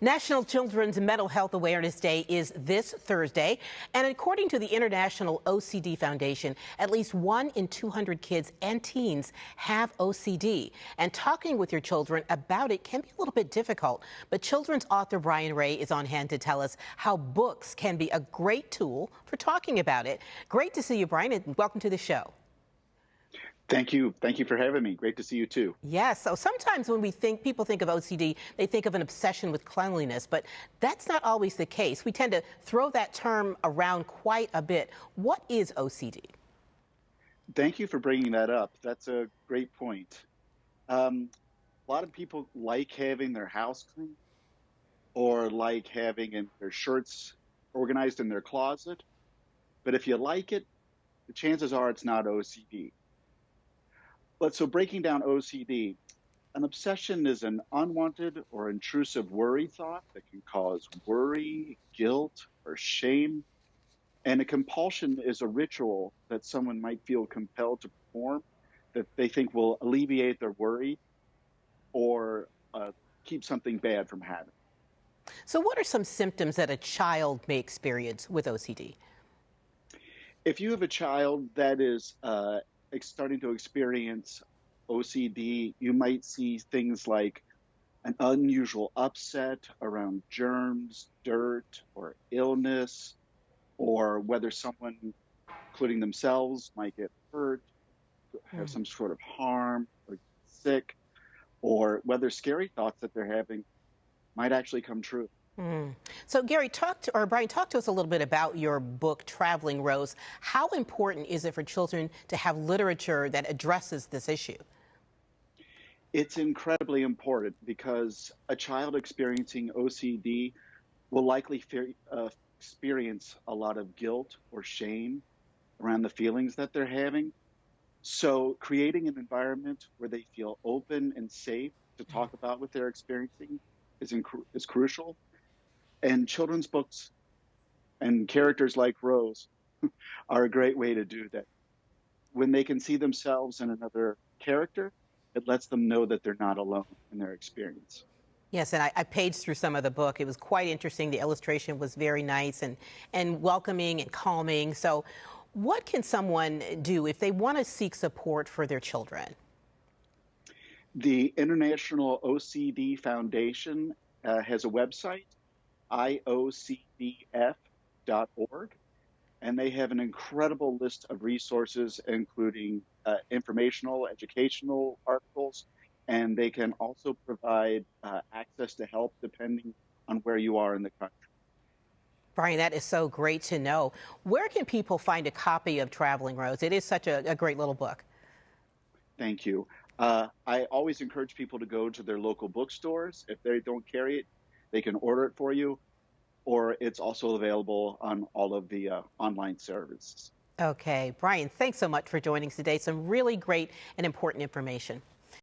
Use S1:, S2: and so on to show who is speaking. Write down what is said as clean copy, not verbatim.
S1: National Children's Mental Health Awareness Day is this Thursday, and according to the International OCD Foundation, at least 1 in 200 kids and teens have OCD. And talking with your children about it can be a little bit difficult, but children's author Wray is on hand to tell us how books can be a great tool for talking about it. Great to see you, Brian, and welcome to the show.
S2: Thank you. Thank you for having me. Great to see you, too.
S1: Yes. So sometimes when people think of OCD, they think of an obsession with cleanliness, but that's not always the case. We tend to throw that term around quite a bit. What is OCD?
S2: Thank you for bringing that up. That's a great point. A lot of people like having their house clean or like having their shirts organized in their closet. But if you like it, the chances are it's not OCD. But so breaking down OCD, an obsession is an unwanted or intrusive worry thought that can cause worry, guilt, or shame. And a compulsion is a ritual that someone might feel compelled to perform that they think will alleviate their worry or keep something bad from happening.
S1: So what are some symptoms that a child may experience with OCD?
S2: If you have a child that is starting to experience OCD, you might see things like an unusual upset around germs, dirt, or illness, or whether someone, including themselves, might get hurt, have some sort of harm, or sick, or whether scary thoughts that they're having might actually come true.
S1: So Brian, talk to us a little bit about your book, Traveling Rose. How important is it for children to have literature that addresses this issue?
S2: It's incredibly important because a child experiencing OCD will likely experience a lot of guilt or shame around the feelings that they're having. So creating an environment where they feel open and safe to talk about what they're experiencing is crucial. And children's books and characters like Rose are a great way to do that. When they can see themselves in another character, it lets them know that they're not alone in their experience.
S1: Yes, and I paged through some of the book. It was quite interesting. The illustration was very nice and welcoming and calming. So what can someone do if they want to seek support for their children?
S2: The International OCD Foundation has a website, iocdf.org, and they have an incredible list of resources, including informational, educational articles, and they can also provide access to help depending on where you are in the country.
S1: Brian, that is so great to know. Where can people find a copy of Traveling Rose? It is such a great little book.
S2: Thank you. I always encourage people to go to their local bookstores. If they don't carry it, they can order it for you, or it's also available on all of the online services.
S1: Okay, Brian, thanks so much for joining us today. Some really great and important information.